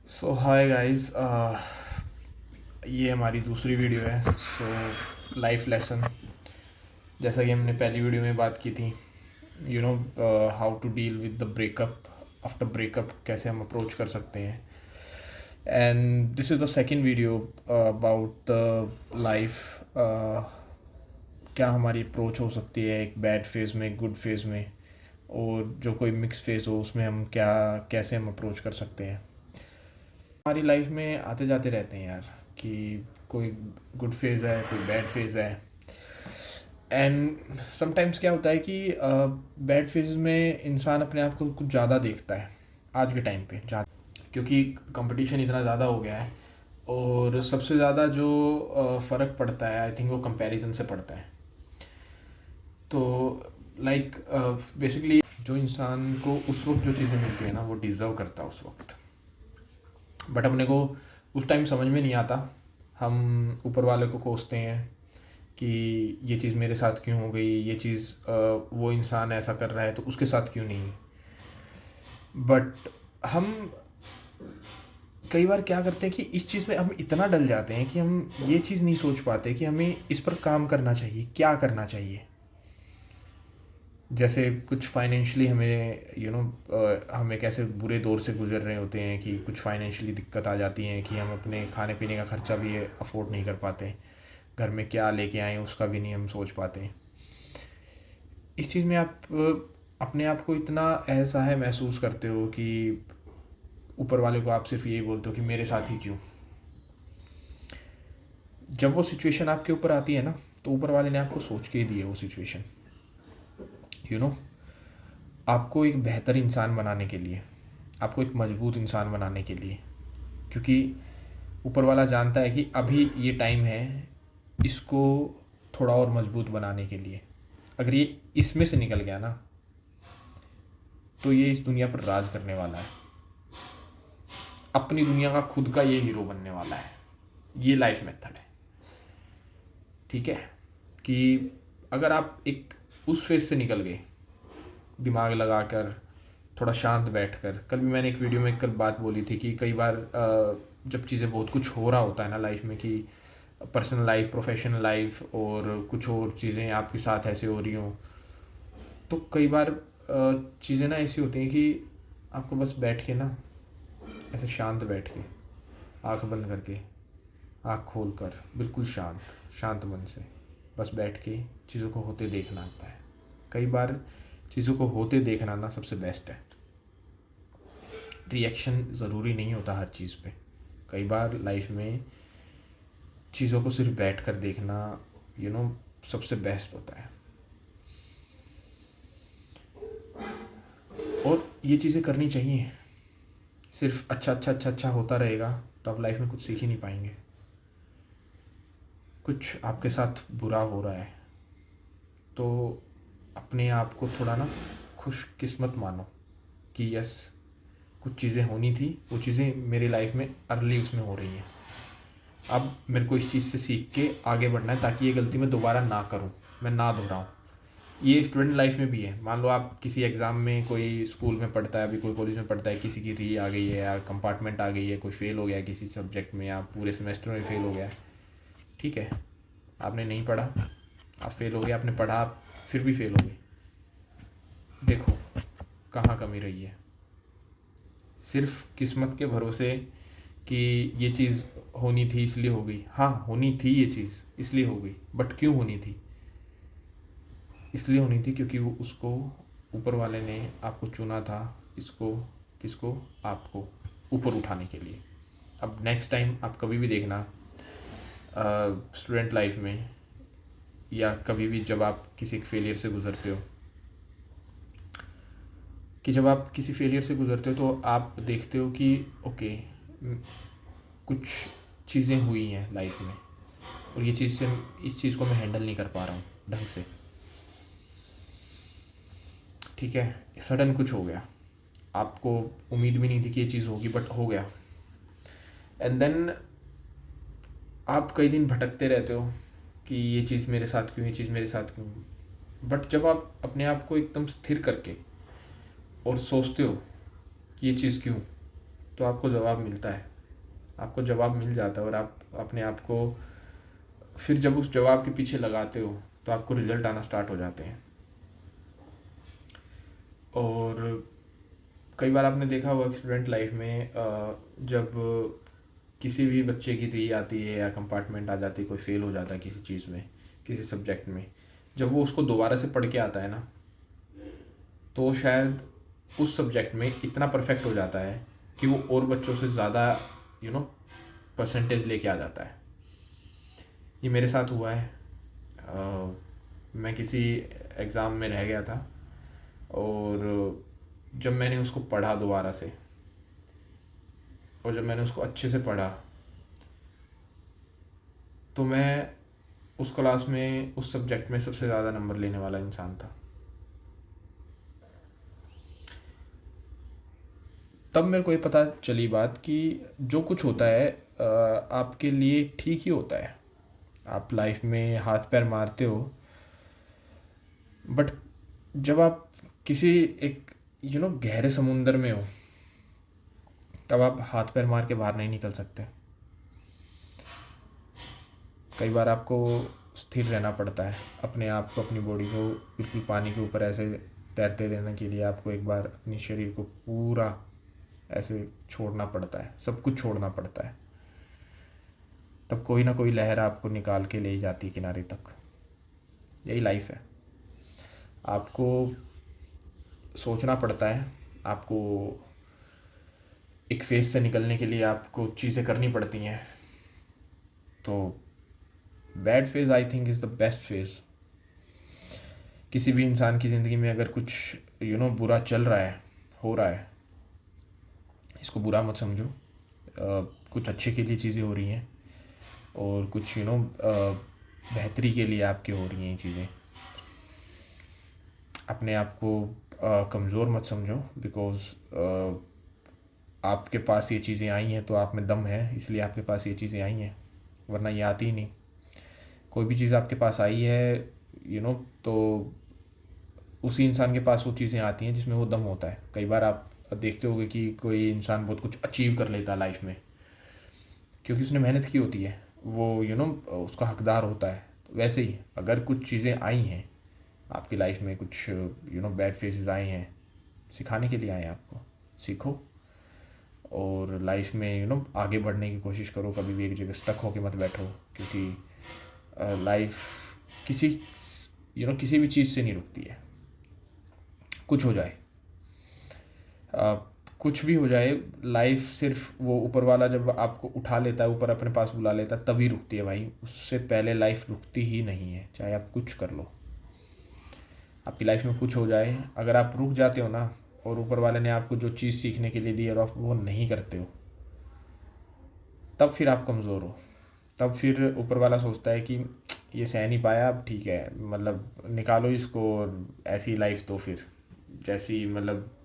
सो hi guys, ये हमारी दूसरी वीडियो है। लाइफ लेसन, जैसा कि हमने पहली वीडियो में बात की थी, you know how to deal with the breakup. After breakup कैसे हम अप्रोच कर सकते हैं। And this is the second video about the life. क्या हमारी अप्रोच हो सकती है एक बैड फेज़ में, एक गुड फेज़ में, और जो कोई मिक्स फेज़ हो उसमें हम क्या कैसे हम अप्रोच कर सकते हैं। हमारी लाइफ में आते जाते रहते हैं यार, कि कोई गुड फेज़ है, कोई बैड फेज़ है। एंड समटाइम्स क्या होता है कि बैड फेज में इंसान अपने आप को कुछ ज़्यादा देखता है आज के टाइम पे ज़्यादा, क्योंकि कंपटीशन इतना ज़्यादा हो गया है। और सबसे ज़्यादा जो फ़र्क पड़ता है, आई थिंक वो कंपैरिजन से पड़ता है। तो लाइक बेसिकली जो इंसान को उस वक्त जो चीज़ें मिलती है ना, वो डिज़र्व करता है उस वक्त, बट अपने को उस टाइम समझ में नहीं आता। हम ऊपर वाले को कोसते हैं कि ये चीज़ मेरे साथ क्यों हो गई, ये चीज़ वो इंसान ऐसा कर रहा है तो उसके साथ क्यों नहीं। बट हम कई बार क्या करते हैं कि इस चीज़ में हम इतना डल जाते हैं कि हम ये चीज़ नहीं सोच पाते कि हमें इस पर काम करना चाहिए, क्या करना चाहिए। जैसे कुछ फाइनेंशियली हमें हमें कैसे बुरे दौर से गुजर रहे होते हैं कि कुछ फाइनेंशियली दिक्कत आ जाती है कि हम अपने खाने पीने का खर्चा भी अफोर्ड नहीं कर पाते, घर में क्या लेके आए उसका भी नहीं हम सोच पाते। इस चीज़ में आप अपने आप को इतना असहाय महसूस करते हो कि ऊपर वाले को आप सिर्फ यही बोलते हो कि मेरे साथ ही क्यों। जब वो सिचुएशन आपके ऊपर आती है ना, तो ऊपर वाले ने आपको सोच के ही दी है वो सिचुएशन। यू नो आपको एक बेहतर इंसान बनाने के लिए, आपको एक मजबूत इंसान बनाने के लिए, क्योंकि ऊपर वाला जानता है कि अभी ये टाइम है इसको थोड़ा और मजबूत बनाने के लिए। अगर ये इसमें से निकल गया ना, तो ये इस दुनिया पर राज करने वाला है, अपनी दुनिया का खुद का ये हीरो बनने वाला है। ये लाइफ मेथड है, ठीक है। कि अगर आप एक उस फेज से निकल गए, दिमाग लगाकर, थोड़ा शांत बैठकर। कल भी मैंने एक वीडियो में कल बात बोली थी कि कई बार जब चीज़ें बहुत कुछ हो रहा होता है ना लाइफ में, कि पर्सनल लाइफ, प्रोफेशनल लाइफ और कुछ और चीज़ें आपके साथ ऐसे हो रही हों, तो कई बार चीज़ें ना ऐसी होती हैं कि आपको बस बैठ के ना, ऐसे शांत बैठ के, आँख बंद करके, आँख खोल कर, बिल्कुल शांत शांत मन से बस बैठ के चीज़ों को होते देखना आता है। कई बार चीज़ों को होते देखना ना सबसे बेस्ट है। रिएक्शन ज़रूरी नहीं होता हर चीज़ पे। कई बार लाइफ में चीज़ों को सिर्फ बैठ कर देखना सबसे बेस्ट होता है। और ये चीज़ें करनी चाहिए। सिर्फ अच्छा अच्छा अच्छा अच्छा होता रहेगा तो आप लाइफ में कुछ सीख ही नहीं पाएंगे। कुछ आपके साथ बुरा हो रहा है तो अपने आप को थोड़ा ना खुशकिस्मत मानो कि यस, कुछ चीज़ें होनी थी, वो चीज़ें मेरी लाइफ में अर्ली उसमें हो रही हैं। अब मेरे को इस चीज़ से सीख के आगे बढ़ना है ताकि ये गलती मैं दोबारा ना करूँ, मैं ना दोहराऊँ। ये स्टूडेंट लाइफ में भी है। मान लो आप किसी एग्ज़ाम में, कोई स्कूल में पढ़ता है, अभी कोई कॉलेज में पढ़ता है, किसी की री आ गई है या कंपार्टमेंट आ गई है, कोई फेल हो गया है किसी सब्जेक्ट में या पूरे सेमेस्टर में फेल हो गया है, ठीक है। आपने नहीं पढ़ा, आप फेल हो गए, आपने पढ़ा, आप फिर भी फेल हो गए। देखो कहाँ कमी रही है। सिर्फ किस्मत के भरोसे कि ये चीज़ होनी थी इसलिए हो गई। हाँ, होनी थी ये चीज़ इसलिए हो गई, बट क्यों होनी थी? इसलिए होनी थी क्योंकि वो उसको ऊपर वाले ने आपको चुना था, इसको, किसको, आपको ऊपर उठाने के लिए। अब नेक्स्ट टाइम आप कभी भी देखना, स्टूडेंट लाइफ में या कभी भी जब आप किसी फेलियर से गुजरते हो, कि जब आप किसी फेलियर से गुजरते हो तो आप देखते हो कि ओके, कुछ चीज़ें हुई हैं लाइफ में और ये चीज़ से, इस चीज़ को मैं हैंडल नहीं कर पा रहा हूँ ढंग से, ठीक है। सडन कुछ हो गया, आपको उम्मीद भी नहीं थी कि ये चीज़ होगी, बट हो गया। एंड देन आप कई दिन भटकते रहते हो कि ये चीज़ मेरे साथ क्यों, ये चीज़ मेरे साथ क्यों। बट जब आप अपने आप को एकदम स्थिर करके और सोचते हो कि ये चीज़ क्यों, तो आपको जवाब मिलता है, आपको जवाब मिल जाता है, और आप अपने आप को फिर जब उस जवाब के पीछे लगाते हो तो आपको रिजल्ट आना स्टार्ट हो जाते हैं। और कई बार आपने देखा होगा स्टूडेंट लाइफ में जब किसी भी बच्चे की री आती है या कंपार्टमेंट आ जाती है, कोई फेल हो जाता है किसी चीज़ में, किसी सब्जेक्ट में, जब वो उसको दोबारा से पढ़ के आता है ना, तो शायद उस सब्जेक्ट में इतना परफेक्ट हो जाता है कि वो और बच्चों से ज़्यादा परसेंटेज लेके आ जाता है। ये मेरे साथ हुआ है। मैं किसी एग्ज़ाम में रह गया था, और जब मैंने उसको पढ़ा दोबारा से, और जब मैंने उसको अच्छे से पढ़ा, तो मैं उस क्लास में उस सब्जेक्ट में सबसे ज़्यादा नंबर लेने वाला इंसान था। तब मेरे को ये पता चली बात कि जो कुछ होता है आपके लिए ठीक ही होता है। आप लाइफ में हाथ पैर मारते हो, बट जब आप किसी एक गहरे समुंदर में हो, तब आप हाथ पैर मार के बाहर नहीं निकल सकते। कई बार आपको स्थिर रहना पड़ता है, अपने आप को, अपनी बॉडी को बिल्कुल पानी के ऊपर ऐसे तैरते रहने के लिए आपको एक बार अपने शरीर को पूरा ऐसे छोड़ना पड़ता है, सब कुछ छोड़ना पड़ता है। तब कोई ना कोई लहर आपको निकाल के ले जाती है किनारे तक। यही लाइफ है। आपको सोचना पड़ता है, आपको एक फेज़ से निकलने के लिए आपको चीज़ें करनी पड़ती हैं। तो bad phase I think is the best phase. किसी भी इंसान की ज़िंदगी में अगर कुछ बुरा चल रहा है, हो रहा है, इसको बुरा मत समझो। कुछ अच्छे के लिए चीज़ें हो रही हैं, और कुछ बेहतरी के लिए आपके हो रही हैं ये चीज़ें। अपने आप को कमज़ोर मत समझो, बिकॉज़ आपके पास ये चीज़ें आई हैं तो आप में दम है, इसलिए आपके पास ये चीज़ें आई हैं, वरना ये आती ही नहीं। कोई भी चीज़ आपके पास आई है तो उसी इंसान के पास वो चीज़ें आती हैं जिसमें वो दम होता है। कई बार आप देखते होंगे कि कोई इंसान बहुत कुछ अचीव कर लेता है लाइफ में, क्योंकि उसने मेहनत की होती है, वो उसका हकदार होता है। तो वैसे ही अगर कुछ चीज़ें आई हैं आपकी लाइफ में, कुछ बैड फेजेस आए हैं, सिखाने के लिए आए हैं आपको, सीखो और लाइफ में आगे बढ़ने की कोशिश करो। कभी भी एक जगह स्टक होके मत बैठो, क्योंकि लाइफ किसी किसी भी चीज़ से नहीं रुकती है। कुछ हो जाए, कुछ भी हो जाए, लाइफ सिर्फ वो ऊपर वाला जब आपको उठा लेता है, ऊपर अपने पास बुला लेता है, तभी रुकती है भाई। उससे पहले लाइफ रुकती ही नहीं है, चाहे आप कुछ कर लो। आपकी लाइफ में कुछ हो जाए, अगर आप रुक जाते हो ना, और ऊपर वाले ने आपको जो चीज़ सीखने के लिए दी और आप वो नहीं करते हो, तब फिर आप कमज़ोर हो। तब फिर ऊपर वाला सोचता है कि ये सह नहीं पाया, अब ठीक है, मतलब निकालो इसको, और ऐसी लाइफ तो फिर जैसी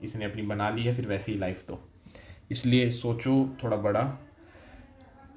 इसने अपनी बना ली है, फिर वैसी ही लाइफ तो। इसलिए सोचो थोड़ा बड़ा,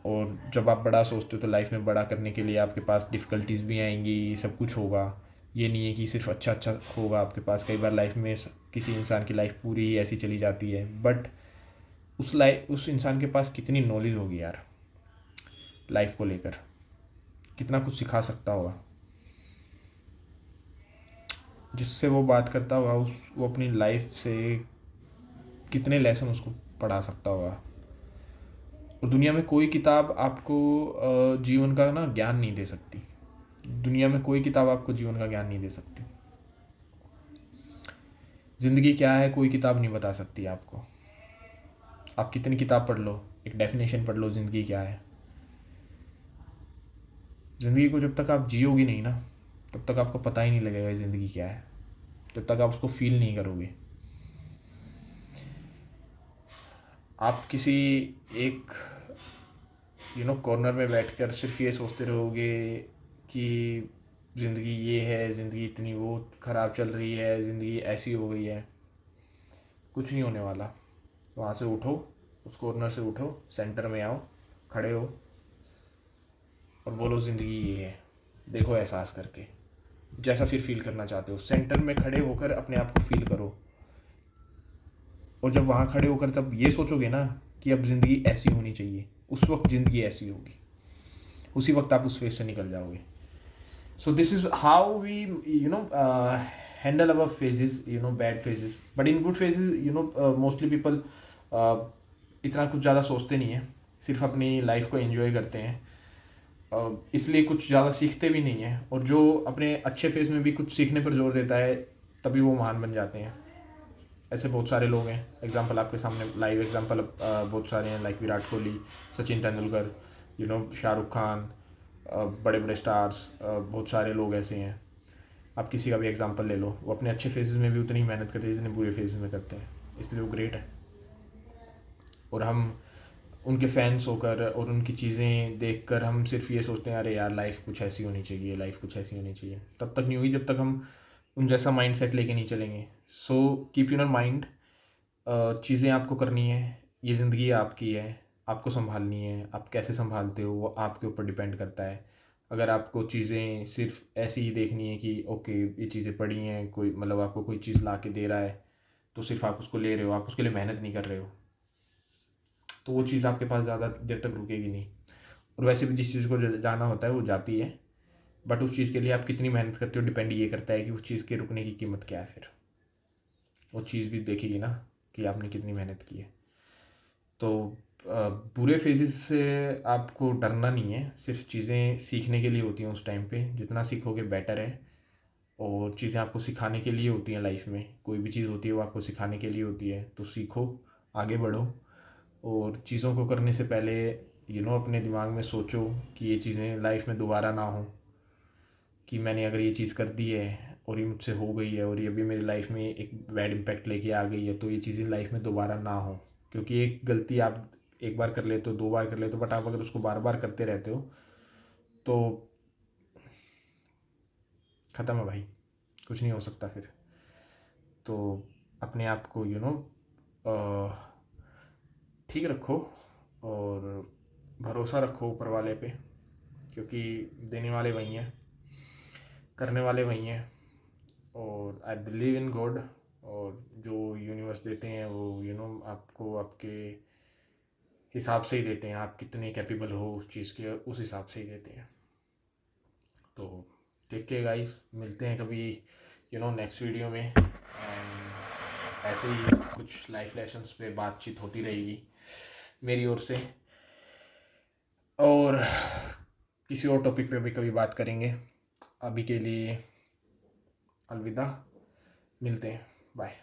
और जब आप बड़ा सोचते हो तो लाइफ में बड़ा करने के लिए आपके पास डिफ़िकल्टीज़ भी आएंगी, सब कुछ होगा। ये नहीं है कि सिर्फ अच्छा अच्छा होगा आपके पास। कई बार लाइफ में किसी इंसान की लाइफ पूरी ही ऐसी चली जाती है, बट उस इंसान के पास कितनी नॉलेज होगी यार लाइफ को लेकर, कितना कुछ सिखा सकता होगा। जिससे वो बात करता होगा, वो अपनी लाइफ से कितने लेसन उसको पढ़ा सकता होगा। और दुनिया में कोई किताब आपको जीवन का ना ज्ञान नहीं दे सकती। दुनिया में कोई किताब आपको जीवन का ज्ञान नहीं दे सकती। ज़िंदगी क्या है कोई किताब नहीं बता सकती आपको। आप कितनी किताब पढ़ लो, एक डेफिनेशन पढ़ लो ज़िंदगी क्या है, ज़िंदगी को जब तक आप जियोगी नहीं ना, तब तक आपको पता ही नहीं लगेगा ज़िंदगी क्या है, जब तक आप उसको फील नहीं करोगे। आप किसी एक कॉर्नर में बैठकर सिर्फ ये सोचते रहोगे कि ज़िंदगी ये है, ज़िंदगी इतनी वो ख़राब चल रही है, ज़िंदगी ऐसी हो गई है, कुछ नहीं होने वाला। वहाँ से उठो, उस कॉर्नर से उठो, सेंटर में आओ, खड़े हो और बोलो ज़िंदगी ये है। देखो एहसास करके, जैसा फिर फील करना चाहते हो, सेंटर में खड़े होकर अपने आप को फील करो। और जब वहाँ खड़े होकर तब ये सोचोगे ना कि अब ज़िंदगी ऐसी होनी चाहिए, उस वक्त ज़िंदगी ऐसी होगी, उसी वक्त आप उस फेज से निकल जाओगे. So this is how we handle our phases, bad phases. But in good phases, mostly people इतना कुछ ज़्यादा सोचते नहीं हैं, सिर्फ अपनी लाइफ को एंजॉय करते हैं. इसलिए कुछ ज़्यादा सीखते भी नहीं हैं. और जो अपने अच्छे फेज में भी कुछ सीखने पर जोर देता है, तभी वो महान बन जाते हैं. ऐसे बहुत सारे लोग हैं. एग्जाम्पल आपके सामने, लाइव एग्जाम्पल बहुत सारे हैं, लाइक विराट कोहली, सचिन तेंदुलकर, शाहरुख खान, बड़े बड़े स्टार्स, बहुत सारे लोग ऐसे हैं. आप किसी का भी एग्जांपल ले लो, वो अपने अच्छे फेजेस में भी उतनी मेहनत करते हैं जितने बुरे फेजेस में करते हैं, इसलिए वो ग्रेट है. और हम उनके फैंस होकर और उनकी चीज़ें देखकर हम सिर्फ ये सोचते हैं, अरे यार लाइफ कुछ ऐसी होनी चाहिए, लाइफ कुछ ऐसी होनी चाहिए. तब तक नहीं होगी जब तक हम उन जैसा माइंड सेट लेके नहीं चलेंगे. So keep in your mind, चीज़ें आपको करनी है, ये ज़िंदगी आपकी है, आपको संभालनी है. आप कैसे संभालते हो वो आपके ऊपर डिपेंड करता है. अगर आपको चीज़ें सिर्फ ऐसी ही देखनी है कि ओके ये चीज़ें पड़ी हैं, कोई मतलब आपको कोई चीज़ ला के दे रहा है तो सिर्फ आप उसको ले रहे हो, आप उसके लिए मेहनत नहीं कर रहे हो, तो वो चीज़ आपके पास ज़्यादा देर तक रुकेगी नहीं. और वैसे भी जिस चीज़ को जाना होता है वो जाती है, बट उस चीज़ के लिए आप कितनी मेहनत करते हो डिपेंड ये करता है कि उस चीज़ के रुकने की कीमत क्या है. फिर वो चीज़ भी देखेगी ना कि आपने कितनी मेहनत की है. तो बुरे फेजेस से आपको डरना नहीं है, सिर्फ चीज़ें सीखने के लिए होती हैं. उस टाइम पे जितना सीखोगे बेटर है. और चीज़ें आपको सिखाने के लिए होती हैं. लाइफ में कोई भी चीज़ होती है वो आपको सिखाने के लिए होती है. तो सीखो, आगे बढ़ो. और चीज़ों को करने से पहले अपने दिमाग में सोचो कि ये चीज़ें लाइफ में दोबारा ना हो, कि मैंने अगर ये चीज़ कर दी है और ये मुझसे हो गई है और ये भी मेरी लाइफ में एक बैड इम्पैक्ट लेके आ गई है, तो ये चीज़ें लाइफ में दोबारा ना हो. क्योंकि एक गलती आप एक बार कर लेते हो, 2 बार कर लेते हो, बट आप अगर उसको बार बार करते रहते हो तो ख़त्म है भाई, कुछ नहीं हो सकता फिर. तो अपने आप को ठीक रखो और भरोसा रखो ऊपर वाले पे, क्योंकि देने वाले वही हैं, करने वाले वही हैं. और आई बिलीव इन गॉड. और जो यूनिवर्स देते हैं वो आपको आपके हिसाब से ही देते हैं. आप कितने कैपेबल हो उस चीज़ के, उस हिसाब से ही देते हैं. तो टेक केयर गाइस, मिलते हैं कभी नेक्स्ट वीडियो में. एंड ऐसे ही कुछ लाइफ लेसन्स पे बातचीत होती रहेगी मेरी ओर से. और किसी और टॉपिक पे भी कभी बात करेंगे. अभी के लिए अलविदा, मिलते हैं, बाय.